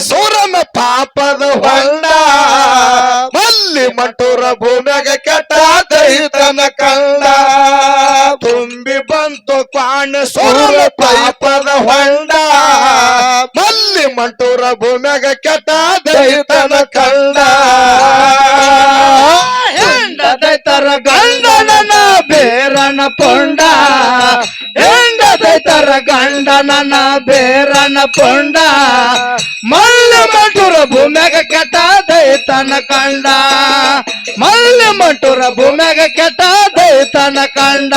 ಸೂರನ ಪಾಪದ ಹೊಂಡ ಮಲ್ಲಿ ಮಂಟೂರ ಭೂಮ್ಯಾಗ ಕೆಟ್ಟ ದೈತನ ಕಂಡ ತುಂಬಿ ಬಂತು ಕ್ವಾಣ ಸೂರನ ಪಾಪದ ಹೊಂಡ ಮಲ್ಲಿ ಮಂಟೂರ ಭೂಮ್ಯಾಗ ಕೆಟ್ಟ ದೈತನ ಕಂಡ ಹೆಂಡದೈತರ ಗಂಡನ ಬೇರನ ಪೊಂಡ ಹೆಂಡದೈತರ ಗಂಡನ ಬೇರನ ಪೊಂಡ ಮಲ್ಲು ಮಂಟೂರ ಭೂಮ್ಯಾಗ ಕೆಟ್ಟ ದೈತನ ಕಂಡ ಮಲ್ಲು ಮಂಟೂರ ಭೂಮ್ಯಾಗ ಕೆಟ್ಟ ದೈತನ ಕಂಡ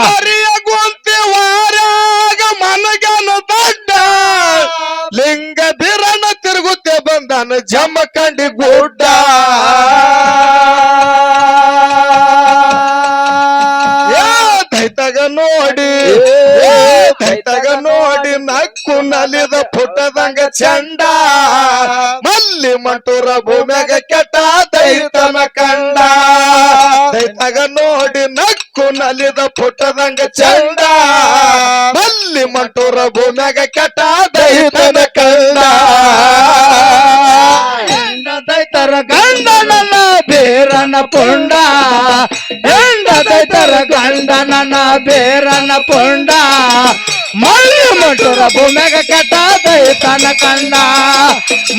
ಮರಿಯಗುಂತಿ ವಾರಾಗ ಮನಗನ ದಡ್ಡ ಲಿಂಗ ಬಿರನ ತಿರುಗುತ್ತೆ ಬಂದನ ಜಮಖಂಡಿ ಗುಡ್ಡ ದೈತಗ ನೋಡಿ ದೈತಗ ನೋಡಿ ನಕ್ಕು ನಲಿದ ಪುಟ್ಟದಂಗ ಚಂಡ ಮಲ್ಲಿ ಮಂಟೂರ ಭೂಮ್ಯಾಗ ಕೆಟ್ಟ ದೈತನ ಕಂಡ ದೈತಗ ನೋಡಿ ನಕ್ಕು ನಲಿದ ಪುಟ್ಟದಂಗ ಚಂಡ ಮಲ್ಲಿ ಮಂಟೂರ ಭೂಮ್ಯಾಗ ಕೆಟ್ಟ ದೈತನ ಕಂಡ ಹೆಂಡದೈತರ ಗಂಡನ ಬೇರನ ಪೊಂಡ ಹೆಂಡದೈತರ ಗಂಡನ ಬೇರನ ಪೊಂಡ ಮಲ್ಲು ಮಂಟೂರ ಭೂಮ್ಯಾಗ ಕೆಟ್ಟ ದೈತನ ಕಂಡ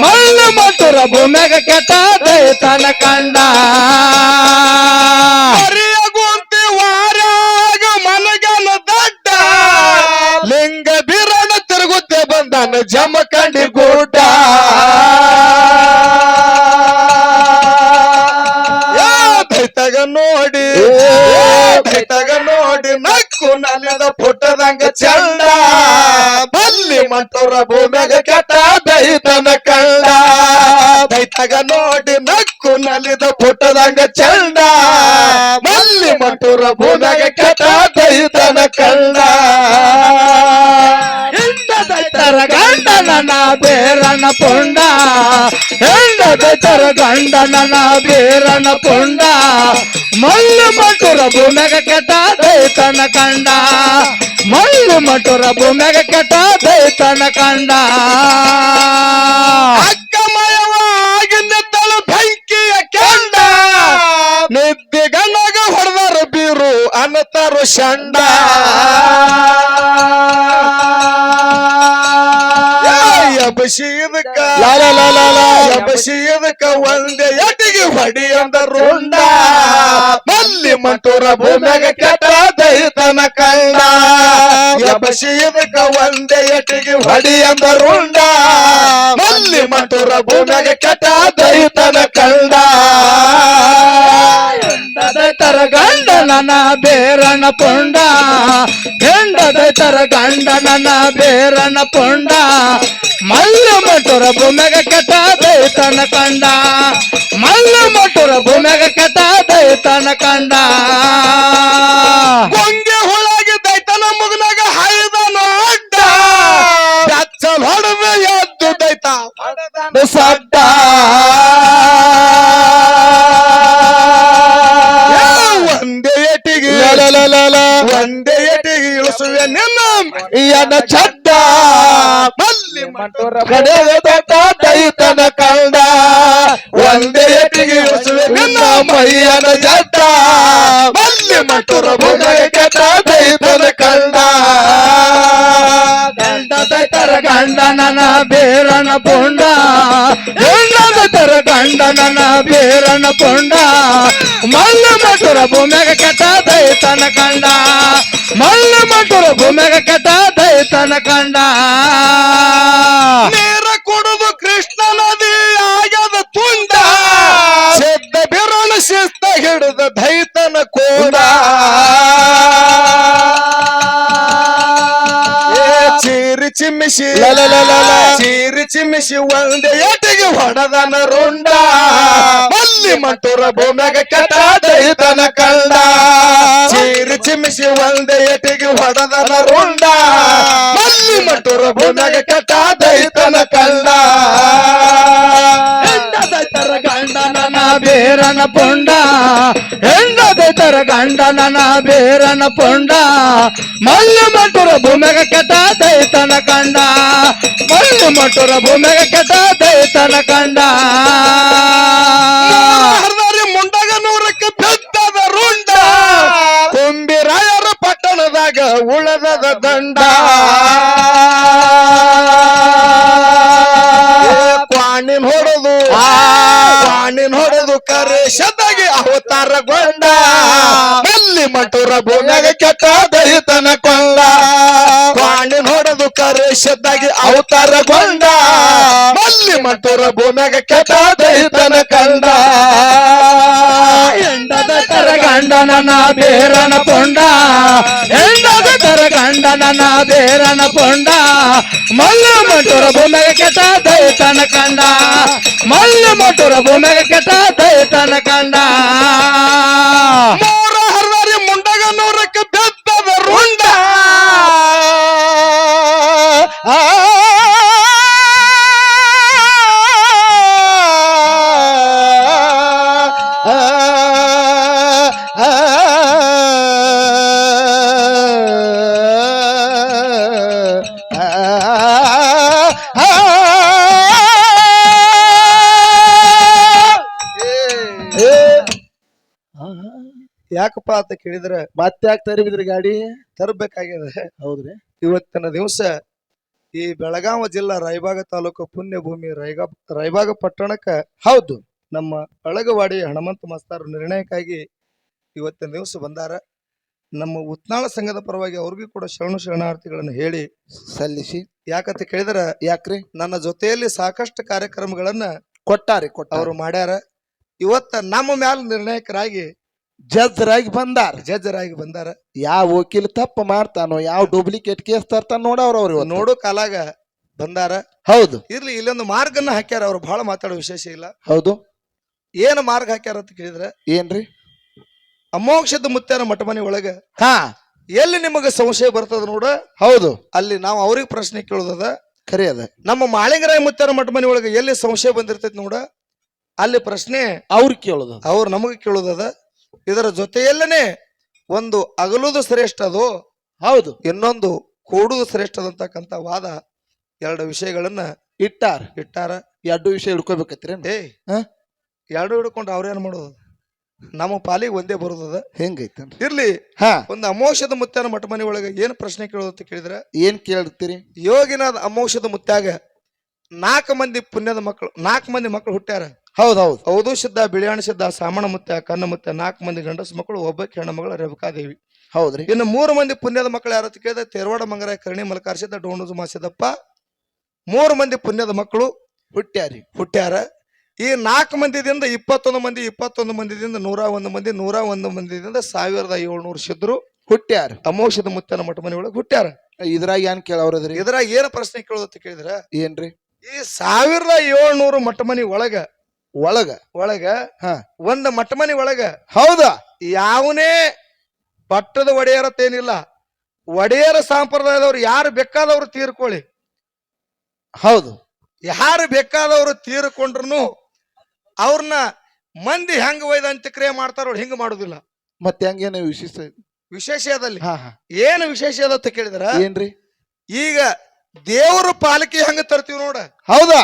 ಮಲ್ಲು ಮಂಟೂರ ಭೂಮ್ಯಾಗ ಕೆಟ್ಟ ದೈತನ ಕಂಡ ಮರಿಯಗುಂತಿ ವಾರಾಗ ಮನಗನ ದಡ್ಡ ಲಿಂಗ ಬಿರನ ತಿರುಗುತ್ತೆ ಬಂದನ ಜಮಖಂಡಿ ಗುಡ್ಡ ದೈತಗ ನೋಡಿ ದೈತಗ ನೋಡಿ ನಕ್ಕು ನಲಿದ ಪುಟ್ಟದಂಗ ಚಂಡ ಬಲ್ಲಿ ಮಂಟೂರ ಭೂಮ್ಯಾಗ ಕೆಟ್ಟ ದೈತನ ಕಂಡ ದೈತಗ ನೋಡಿ ನಕ್ಕು ನಲಿದ ಪುಟ್ಟದಂಗ ಚಂಡ ಬಲ್ಲಿ ಮಂಟೂರ ಭೂಮ್ಯಾಗ ಕೆಟ್ಟ ದೈತನ ಕಂಡ ಹೆಂಡದೈತರ ಗಂಡನ ಬೇರನ ಪೊಂಡ ಹೆಂಡದೈತರ ಗಂಡನ ಬೇರನ ಪೊಂಡ ಮಲ್ಲು ಮಂಟೂರ ಭೂಮ್ಯಾಗ ಕೆಟ್ಟ ದೈತನ ಕಂಡ ಮಲ್ಲು ಮಂಟೂರ ಭೂಮ್ಯಾಗ ಕೆಟ್ಟ ದೈತನ ಕಂಡ ಅಕ್ಕಮಯವಾಗಿ ನಿತ್ತಳು ಬೆಂಕಿಯ ಕೆಂಡ ನಿದ್ದಿಗನಗ ಹೊಡೆದರು ಬೀರು ಅನ್ನತರು ಶಂಡ ಎಬಸಿದಕ್ಕ ಎಬಸಿದಕ್ಕ ಒಂದೇ ಎಟಿಗೆ ಹೊಡಿ ಅಂದ ರುಂಡ ಮಲ್ಲಿ ಮಂಟೂರ ಭೂಮ್ಯಾಗ ಕೆಟ್ಟ ದೈತನ ಕಂಡ ಎಬಸಿದಕ್ಕ ಒಂದೇ ಎಟಿಗೆ ಹೊಡಿ ಅಂದ ರುಂಡ ಮಲ್ಲಿ ಮಂಟೂರ ಭೂಮ್ಯಾಗ ಕೆಟ್ಟ ದೈತನ ಕಂಡ ಹೆಂಡದೈತರ ಗಂಡನ ಬೇರನ ಪೊಂಡ ಹೆಂಡದೈತರ ಗಂಡನ ಬೇರನ ಪೊಂಡ ಮಲ್ಲು ಮಂಟೂರ ಭೂಮ್ಯಾಗ ಕೆಟ್ಟ ದೈತನ ಕಂಡ ಮಲ್ಲು ಮಂಟೂರ ಭೂಮ್ಯಾಗ ಕೆಟ್ಟ ದೈತನ ಕಂಡ ಗೊಂಗೆ ಹುಳಾಗಿ ದೈತನ ಮುಗನಾಗ ಹಾಯ್ದನ ಅಡ್ಡ ಬೆಚ್ಚಲ್ ಹೊಡೆದ ಎದ್ದು ದೈತ ಸಡ್ಡ ಒಂದೇ ಏಟಿಗೆ ಒಂದೇ ಏಟಿಗೆ ಇಳಿಸುವೆ ನಿನ್ನ ಈಯನ ಚಡ್ಡ ಮಲ್ಲಿ ಮಂಟೂರ ಕಡೆಯ ದೊಡ್ಡ ದೈತನ ಕಂಡ ಒಂದೇ ಏಟಿಗೆ ಇಳಿಸುವೆ ನಿನ್ನ ಮೈಯನ ಜಡ್ಡ ಮಲ್ಲಿ ಮಂಟೂರ ಭೂಮ್ಯಾಗ ಕೆಟ್ಟ ದೈತನ ಕಂಡ ಹೆಂಡದೈತರ ಗಂಡನ ಬೇರನ ಪೊಂಡ ಹೆಂಡದೈತರ ಗಂಡನ ಬೇರನ ಪೊಂಡ ಮಲ್ಲು ಮಂಟೂರ ಭೂಮ್ಯಾಗ ಕೆಟ್ಟ ದೈತನ ಕಂಡ ಮಲ್ಲು ಮಂಟೂರ ಭೂಮ್ಯಾಗ ಕೆಟ್ಟ ದೈತನ ಕಂಡ ನೀರ ಕುಡಿದು ಕೃಷ್ಣ ನದಿ ಆಗ್ಯದ ತುಂಡ ಸಿದ್ಧ ಬಿರಣ ಶಿಸ್ತ ಹಿಡಿದ ದೈತನ ಕೋಡ ಚೀರಿ ಚಿಮ್ಮಿಸಿ ಚೀರಿ ಚಿಮ್ಮಿಸಿ ಒಂದೇ ಏಟಿಗೆ ಹೊಡೆದನ ರುಂಡ ಮಲ್ಲಿ ಮಂಟೂರ ಭೂಮ್ಯಾಗ ಕೆಟ್ಟ ದೈತನ ಕಂಡ ಚೀರಿ ಚಿಮ್ಮಿಸಿ ಒಂದೇ ಏಟಿಗೆ ಹೊಡೆದನ ರುಂಡ ಮಲ್ಲಿ ಮಂಟೂರ ಭೂಮ್ಯಾಗ ಕೆಟ್ಟ ದೈತನ ಕಂಡ ಹೆಂಡದೈತರ ಗಂಡನ ಬೇರನ ಪೊಂಡ ಹೆಂಡದೈತರ ತರ ಗಂಡ ನನ್ನ ಬೇರನ ಪುಂಡ ಮಲ್ಲು ಮಟುರ ಭೂಮಿಗ ಕೆಟ್ಟ ದೈತನ ಕಂಡ ಮಲ್ಲು ಮಟುರ ಭೂಮಿಗ ಕೆಟ್ಟ ದೈತನ ಕಂಡ ಹರದಾರಿ ಮುಂಡಗ ನೂರಕ್ಕೆ ಬೆದ್ದದ ರುಂಡ ಕುಂಬಿರಾಯರ ಪಟ್ಟಣದಾಗ ಉಳದದ ದಂಡ ಕ್ವಾಣಿನ್ ಹೊಡೆದು ಕರೇಶದಾಗಿ ಅವತಾರಗೊಂಡ ಬೆಲ್ಲಿ ಮಟುರ ಭೂಮ್ಯಾಗ ಕೆಟ್ಟ ದೈತನ ಕೊಂಡ ಕ್ವಾಣಿನ್ ಹೊಡೆದು ಕರೇಶದಾಗಿ ಅವತಾರಗೊಂಡ ಬೆಲ್ಲಿ ಮಟುರ ಭೂಮ್ಯಾಗ ಕೆಟ್ಟ ದೈತನ ಕಂಡ ಎಂಡದ ತರ ಗಂಡ ನನ್ನ ಬೇರನ ಪುಂಡ ಎಂಡದ ತರ ಗಂಡ ನನ್ನ ಬೇರನ ಪುಂಡ ಮಲ್ಲು ಮಟುರ ಭೂಮಿಗ ಕೆಟ್ಟ ದೈತನ ಕಂಡ ಮಲ್ಲು ಮಟುರ ಭೂಮಿಗ ಕೆಟ್ಟ ದೈತನ ಕಂಡ ಮೂರ ಹರದಾರಿ ಮುಂಡಗ ನೂರಕ್ಕೆ ಬೆದ್ದದ ರುಂಡ ಯಾಕಪ್ಪ ಅಂತ ಕೇಳಿದ್ರೆ ಮತ್ತೆ ಯಾಕೆ ತರಿಬಿದ್ರಿ ಗಾಡಿ ತರಬೇಕಾಗಿದೆ. ಹೌದ್ರಿ ಇವತ್ತಿನ ದಿವಸ ಈ ಬೆಳಗಾವಿ ಜಿಲ್ಲಾ ರಾಯಬಾಗ ತಾಲೂಕು ಪುಣ್ಯ ಭೂಮಿ ರಾಯಬಾಗ ಪಟ್ಟಣಕ್ಕ ಹೌದು ನಮ್ಮ ಅಳಗವಾಡಿ ಹನುಮಂತ ಮಾಸ್ತರ್ ನಿರ್ಣಯಕ್ಕಾಗಿ ಇವತ್ತಿನ ದಿವಸ ಬಂದಾರ. ನಮ್ಮ ಉತ್ನಾಳ ಸಂಘದ ಪರವಾಗಿ ಅವ್ರಿಗೂ ಕೂಡ ಶರಣಾರ್ಥಿಗಳನ್ನು ಹೇಳಿ ಸಲ್ಲಿಸಿ ಯಾಕಂತ ಕೇಳಿದ್ರ ಯಾಕ್ರಿ ನನ್ನ ಜೊತೆಯಲ್ಲಿ ಸಾಕಷ್ಟು ಕಾರ್ಯಕ್ರಮಗಳನ್ನ ಕೊಟ್ಟಾರಿ ಅವರು ಮಾಡ್ಯಾರ. ಇವತ್ತ ನಮ್ಮ ಮ್ಯಾಲ ನಿರ್ಣಾಯಕರಾಗಿ ಜಜ್ರಾಗಿ ಬಂದಾರ ಜಡ್ಜರಾಗಿ ಬಂದಾರ. ಯಾವ ವಕೀಲ ತಪ್ಪು ಮಾಡ್ತಾನೋ ಯಾವ ಡೂಪ್ಲಿಕೇಟ್ ಕೇಸ್ ತರ್ತಾನ ನೋಡವ್ರ ಅವ್ರು ನೋಡೋ ಕಾಲಾಗ ಬಂದಾರ. ಹೌದು ಇರ್ಲಿ ಇಲ್ಲೊಂದು ಮಾರ್ಗನ್ನ ಹಾಕ್ಯಾರ. ಅವ್ರು ಬಹಳ ಮಾತಾಡೋ ವಿಶೇಷ ಇಲ್ಲ. ಹೌದು ಏನ್ ಮಾರ್ಗ ಹಾಕ್ಯಾರ ಅಂತ ಕೇಳಿದ್ರ ಏನ್ರಿ ಅಮೋಕ್ಷದ ಮುತ್ಯಾನ ಮಠ ಮನೆ ಒಳಗ ಹಾ ಎಲ್ಲಿ ನಿಮಗ ಸಂಶಯ ಬರ್ತದ ನೋಡ ಹೌದು ಅಲ್ಲಿ ನಾವು ಅವ್ರಿಗೆ ಪ್ರಶ್ನೆ ಕೇಳೋದದ. ಖರೆ ಅದ ನಮ್ಮ ಮಾಳಿಂಗರಾಯ ಮುತ್ಯಾನ ಮಠ ಮನೆ ಒಳಗ ಎಲ್ಲಿ ಸಂಶಯ ಬಂದಿರ್ತೈತಿ ನೋಡ ಅಲ್ಲಿ ಪ್ರಶ್ನೆ ಅವ್ರ ಕೇಳೋದು ಅವ್ರು ನಮಗೆ ಕೇಳೋದದ. ಇದರ ಜೊತೆಯಲ್ಲೇ ಒಂದು ಅಗಲುದು ಶ್ರೇಷ್ಠ ಅದು, ಹೌದು ಇನ್ನೊಂದು ಕೂಡುದು ಶ್ರೇಷ್ಠ ಅಂತಕ್ಕಂಥ ವಾದ ಎರಡು ವಿಷಯಗಳನ್ನ ಇಟ್ಟಾರ. ಎರಡು ವಿಷಯ ಹಿಡ್ಕೋಬೇಕತ್ರಿ ಏ ಎರಡು ಹಿಡ್ಕೊಂಡು ಅವ್ರೇನ್ ಮಾಡೋದು, ನಮ್ಮ ಪಾಲಿಗೆ ಒಂದೇ ಬರೋದದ. ಹೆಂಗೈತನ್ರಿ ಇರ್ಲಿ ಹಾ ಒಂದು ಅಮೋಷದ ಮುತ್ಯಾನ ಮಠ ಮನೆ ಒಳಗ ಏನ್ ಪ್ರಶ್ನೆ ಕೇಳೋದು ಅಂತ ಕೇಳಿದ್ರ ಏನ್ ಕೇಳ್ತೀರಿ ಯೋಗಿನಾದ ಅಮೋಷದ ಮುತ್ಯಾಗ 4 ಮಂದಿ ಪುಣ್ಯದ ಮಕ್ಕಳು 4 ಮಂದಿ ಮಕ್ಕಳು ಹುಟ್ಟ್ಯಾರ. ಹೌದೌದು ಹೌದು ಸಿದ್ಧ ಬಿಳಿಯಾಣ ಸಿದ್ಧ ಸಾಮಣ ಮುತ್ಯ ಕನ್ನ ಮುತ್ಯ 4 ಮಂದಿ ಗಂಡಸ ಮಕ್ಕಳು, ಒಬ್ಬಕ್ಕೆ ಹೆಣ್ಣು ಮಗಳ ರೇವಕಾದೇವಿ. ಹೌದ್ರಿ ಇನ್ನು 3 ಮಂದಿ ಪುಣ್ಯದ ಮಕ್ಕಳು ಯಾರು ಅಂತ ಕೇಳಿದ್ರೆ ತೇರವಾಡ ಮಂಗರಾಯ ಕರ್ಣಿ ಮಲಕಾರ ಸಿದ್ಧ ಡೋಣುಜು ಮಾಸಿದಪ್ಪ. 3 ಮಂದಿ ಪುಣ್ಯದ ಮಕ್ಕಳು ಹುಟ್ಟ್ಯಾರ. ಈ 4 ಮಂದಿದಿಂದ 21 ಮಂದಿ 21 ಮಂದಿದಿಂದ 101 ಮಂದಿ 101 ಮಂದಿದಿಂದ 1700 ಸಿದ್ಧರು ಹುಟ್ಟ್ಯಾರ. ಅಮೋಷದ ಮುತ್ಯನ ಮಠ ಮನೆ ಒಳಗೆ ಹುಟ್ಟ್ಯಾರ. ಇದ್ರಾಗ ಏನ್ ಕೇಳವ್ರದ್ರಿ ಇದ್ರಾಗ ಏನ್ ಪ್ರಶ್ನೆ ಕೇಳೋದು ಅಂತ ಕೇಳಿದ್ರ ಏನ್ರಿ ಈ 1700 ಮಠ ಮನೆ ಒಳಗ ಒಳಗ ಹಾ ಒಂದ್ ಮಠ ಮನೆ ಒಳಗ ಹೌದಾ ಯಾವನೇ ಪಟ್ಟದ ಒಡೆಯರತ್ತೇನಿಲ್ಲ. ಒಡೆಯರ ಸಂಪ್ರದಾಯದವ್ರು ಯಾರು ಬೇಕಾದವ್ರು ತೀರ್ಕೊಳ್ಳಿ, ಹೌದು ಯಾರು ಬೇಕಾದವ್ರು ತೀರ್ಕೊಂಡ್ರು ಅವ್ರನ್ನ ಮಂದಿ ಹೆಂಗ ಒಯ್ದ ಅಂತ್ಯಕ್ರಿಯೆ ಮಾಡ್ತಾರ ಹಿಂಗ ಮಾಡುದಿಲ್ಲ. ಮತ್ತೆ ಹಂಗೇನ ವಿಶೇಷದಲ್ಲಿ ಹಾ ಹಾ ಏನು ವಿಶೇಷ ಅದ ಅಂತ ಕೇಳಿದ್ರ ಏನ್ರಿ ಈಗ ದೇವ್ರ ಪಾಲಕಿ ಹಂಗ ತರ್ತೀವಿ ನೋಡ, ಹೌದಾ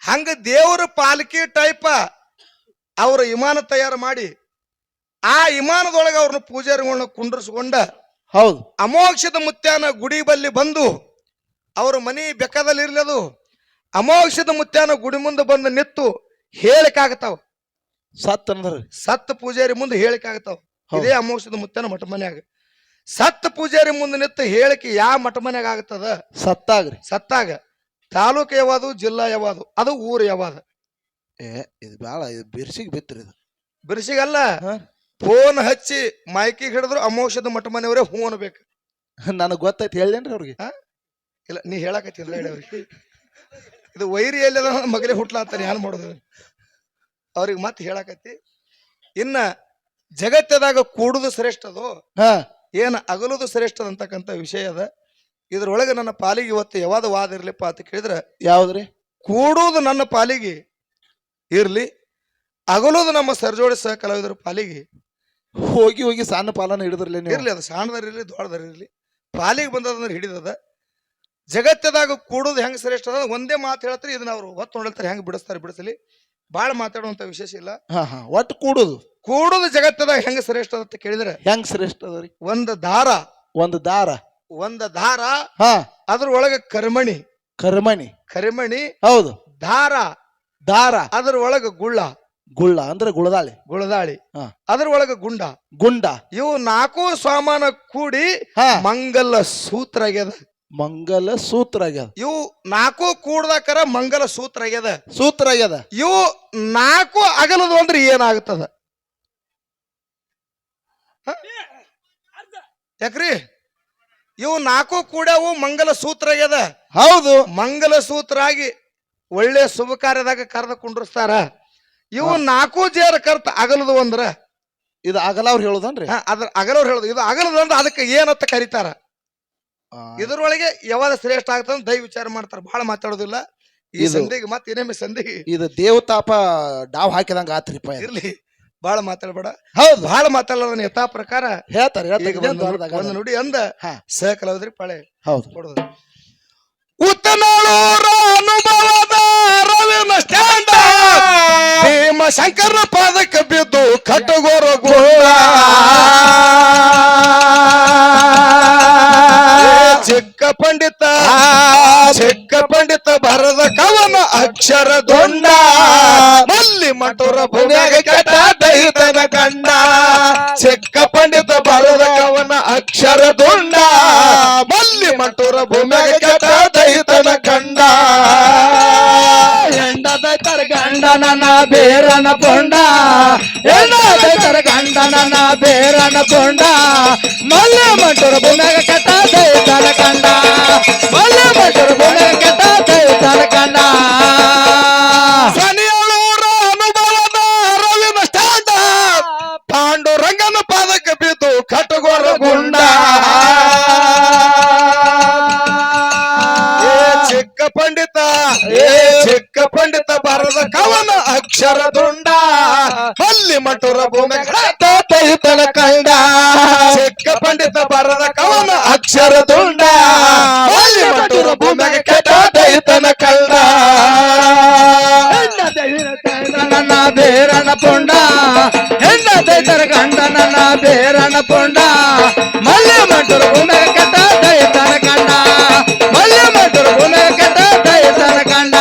ಹಂಗ ದೇವ್ರ ಪಾಲಕಿ ಟೈಪ ಅವ್ರ ವಿಮಾನ ತಯಾರು ಮಾಡಿ ಆ ವಿಮಾನದೊಳಗ ಅವ್ರನ್ನ ಪೂಜಾರಿಗಳನ್ನ ಕುಂಡ್ರಿಸ್ಕೊಂಡ ಹೌದು ಅಮೋಕ್ಷದ ಮುತ್ಯಾನ ಗುಡಿ ಬಲ್ಲಿ ಬಂದು ಅವ್ರ ಮನಿ ಬೆಕ್ಕದಲ್ಲಿ ಇರ್ಲಿ ಅದು ಅಮೋಕ್ಷದ ಮುತ್ಯಾನ ಗುಡಿ ಮುಂದೆ ಬಂದು ನಿತ್ತು ಹೇಳಿಕಾಗತಾವ. ಸತ್ತ ಪೂಜಾರಿ ಮುಂದೆ ಹೇಳಿಕಾಗತಾವ. ಇದೇ ಅಮೋಕ್ಷದ ಮುತ್ಯಾನ ಮಠ ಮನ್ಯಾಗ ಸತ್ತ ಪೂಜಾರಿ ಮುಂದೆ ನಿತ್ತು ಹೇಳಿಕೆ ಯಾವ ಮಠ ಮನ್ಯಾಗ ಆಗತ್ತದ ಸತ್ತಾಗ ತಾಲೂಕು ಯಾವುದು ಜಿಲ್ಲಾ ಯಾವುದು ಅದು ಊರು ಯಾವುದು. ಇದು ಬಾಳ ಇದು ಬಿರ್ಸಿಗೆ ಬಿತ್ರಿ ಇದು ಬಿರ್ಸಿಗಲ್ಲ ಫೋನ್ ಹಚ್ಚಿ ಮೈಕಿಗೆ ಹಿಡಿದ್ರು ಅಮೋಕ್ಷದ ಮಠ ಮನೆಯವರೇ ಹೂ ಅನ್ಬೇಕು. ನನಗ್ ಗೊತ್ತೈತಿ ಹೇಳೇನ್ರಿ ಅವ್ರಿಗೆ ಇಲ್ಲ ನೀ ಹೇಳಕತ್ತಿಲ್ಲ ಹೇಳಿ ಅವ್ರಿಗೆ. ಇದು ವೈರಿ ಎಲ್ಲ ಮಗಲೇ ಹುಟ್ಲಾತಾನೆ ಏನ್ ಮಾಡೋದು ಅವ್ರಿಗೆ ಮತ್ತೆ ಹೇಳಕತ್ತಿ. ಇನ್ನ ಜಗತ್ತದಾಗ ಕೂಡುದು ಶ್ರೇಷ್ಠದು ಏನ ಅಗಲುದು ಶ್ರೇಷ್ಠದ ಅಂತಕ್ಕಂಥ ವಿಷಯ ಅದ. ಇದ್ರೊಳಗೆ ನನ್ನ ಪಾಲಿಗೆ ಇವತ್ತು ಯಾವ್ದು ವಾದ ಇರ್ಲಿಪ್ಪ ಅಂತ ಕೇಳಿದ್ರ ಯಾವ್ದ್ರಿ ಕೂಡುವುದು ನನ್ನ ಪಾಲಿಗೆ ಇರ್ಲಿ, ಅಗಲುದು ನಮ್ಮ ಸರ್ಜೋಡಿ ಸಹ ಕಲಾವಿದರ ಪಾಲಿಗೆ ಹೋಗಿ ಹೋಗಿ ಸಣ್ಣ ಪಾಲನ ಹಿಡಿದ್ರಲ್ಲ ನೀವು ಇರ್ಲಿ ಅದು ಸಣ್ಣದರ್ ಇರ್ಲಿ ದೊಡ್ಡದರ್ ಇರ್ಲಿ ಪಾಲಿಗೆ ಬಂದದಂದ್ರೆ ಹಿಡಿದದ. ಜಗತ್ತದಾಗ ಕೂಡುದು ಹೆಂಗ್ ಶ್ರೇಷ್ಠ ಅದ ಒಂದೇ ಮಾತು ಹೇಳ್ತಾರೆ, ಇದನ್ನ ಅವ್ರು ಹೊತ್ತು ಹೊಡಲ್ತಾರೆ, ಹೆಂಗ್ ಬಿಡಿಸ್ಲಿ. ಬಾಳ ಮಾತಾಡುವಂತ ವಿಶೇಷ ಇಲ್ಲ. ಹಾ ಒಟ್ಟು ಕೂಡುದು ಜಗತ್ತದಾಗ ಹೆಂಗ್ ಶ್ರೇಷ್ಠ ಅದ ಅಂತ ಕೇಳಿದ್ರೆ ಹೆಂಗ್ ಶ್ರೇಷ್ಠ ಅದರಿ? ಒಂದು ದಾರ ಹಾ ಅದ್ರ ಒಳಗ ಕರ್ಮಣಿ ಕರಿಮಣಿ ಹೌದು. ದಾರ ಅದ್ರ ಒಳಗ ಗುಳ್ಳ ಅಂದ್ರೆ ಗುಳದಾಳಿ ಹಾ. ಅದ್ರ ಒಳಗ ಗುಂಡ ಇವು 4 ಸಾಮಾನ ಕೂಡಿ ಹಾ. ಮಂಗಲ ಸೂತ್ರ ಆಗ್ಯದ. ಇವು 4 ಕೂಡ್ದಾಕರ ಮಂಗಲ ಸೂತ್ರ ಆಗ್ಯದ. ಇವು 4 ಅಗಲದು ಅಂದ್ರೆ ಏನಾಗ್ತದ ಯಾಕ್ರಿ? ಇವು 4 ಕೂಡ್ಯಾವು ಮಂಗಲ ಸೂತ್ರ ಆಗ್ಯದ. ಹೌದು. ಮಂಗಲ ಸೂತ್ರ ಆಗಿ ಒಳ್ಳೆ ಶುಭ ಕಾರ್ಯದಾಗ ಕರೆದ ಕುಂಡ್ರಸ್ತಾರ. ಇವು 4 ಜೇರ ಕರ್ತ ಅಗಲದು ಅಂದ್ರ ಇದು ಅಗಲ ಅವ್ರು ಹೇಳುದನ್ರಿ? ಅದ್ರ ಅಗಲವ್ರು ಹೇಳುದು. ಇದು ಅಗಲದು ಅಂದ್ರೆ ಅದಕ್ಕೆ ಏನಂತ ಕರೀತಾರ. ಇದ್ರೊಳಗೆ ಯಾವಾಗ ಶ್ರೇಷ್ಠ ಆಗ್ತದ ದಯ ವಿಚಾರ ಮಾಡ್ತಾರ, ಬಹಳ ಮಾತಾಡೋದಿಲ್ಲ. ಈ ಸಂಧಿಗೆ ಮತ್ತೆ ಇನ್ನೊಮ್ಮೆ ಸಂಧಿಗೆ ಇದು ದೇವತಾಪ ಡಾವ್ ಹಾಕಿದಂಗ ಆತ್ರಿಪ್ಪ. ಇರ್ಲಿ, ಬಹಳ ಮಾತಾಡಬೇಡ. ಹೌದು, ಬಹಳ ಮಾತಾಡೋದನ್ನ ಯಥಾ ಪ್ರಕಾರ ಹೇಳ್ತಾರೆ. ಒಂದು ನುಡಿ ಅಂದ ಸಹಕಲವದ್ರಿ ಪಾಳೆ ಹೌದು ಕೊಡೋದು. ಉತ್ತನಾಳೂರ ಅನುಭವದ ರವಿನ ಸ್ಟ್ಯಾಂಡ ಭೀಮಶಂಕರ ಪಾದಕ್ಕೆ ಬಿದ್ದು ಕಟ್ಟಗೋರ ಗೋಳ ಚಿಕ್ಕ ಪಂಡಿತ ಬರದ ಕವನ ಅಕ್ಷರ ದೊಂಡ ಮಲ್ಲಿ ಮಟುರ ಭೂಮ್ಯಾಗ ಕೆಟ್ಟ ದೈತನ ಕಂಡ. ಚಿಕ್ಕ ಪಂಡಿತ ಬರದ ಕವನ ಅಕ್ಷರ ದೊಂಡ ಮಲ್ಲಿ ಮಟುರ ಭೂಮ್ಯಾಗ ಕೆಟ್ಟ ದೈತನ ಕಂಡ. ಎಂಡದೈತರ ಗಂಡನ ಬೇರನ ಪೊಂಡ, ಎಂಡದೈತರ ಗಂಡನ ಬೇರನ ಪೊಂಡ, ಮಲ್ಲ ಮಟುರ ಭೂಮ್ಯಾಗ ಕೆಟ್ಟ ದೈತನ ಕಂಡ, ಮಲ್ಲ ಮಟುರ ಭೂಮ್ಯಾಗ ಕೆಟ್ಟ ದೈತನ ಕಂಡ. ಸನಿಯಳೂರ ಅನುಭವದ ರವಿನ ಸ್ಟ್ಯಾಂಡ ಪಾಂಡುರಂಗನ ಪಾದಕ್ಕೆ ಬಿದ್ದು ಕಟ್ಟಗೋರ ಗುಂಡ. ಚಿಕ್ಕ ಪಂಡಿತ ಬರದ ಕವನ ಅಕ್ಷರ ದುಂಡ ಮಲ್ಲಿ ಮಟುರ ಭೂಮ್ಯಾಗ ದೈತನ ಕಂಡ. ಚಿಕ್ಕ ಪಂಡಿತ ಬರದ ಕವನ ಅಕ್ಷರ ದುಂಡ ಮಲ್ಲಿ ಮಟುರ ಭೂಮ್ಯಾಗ ಕೆಟ್ಟ ದೈತನ ಕಂಡ. ನನ್ನ ಬೇರನ ಪೊಂಡ, ಎಂಡದೈತರ ಗಂಡನ ಬೇರನ ಪೊಂಡ, ಮಲ್ಲ ಮಟುರ ಭೂಮ್ಯಾಗ ಕೆಟ್ಟ ದೈತನ ಕಂಡ, ಮಲ್ಲ ಮಟುರ ಭೂಮ್ಯಾಗ ಕೆಟ್ಟ ದೈತನ ಕಂಡ.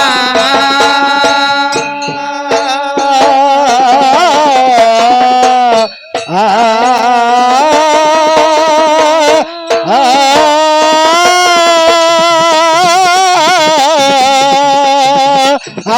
ಆ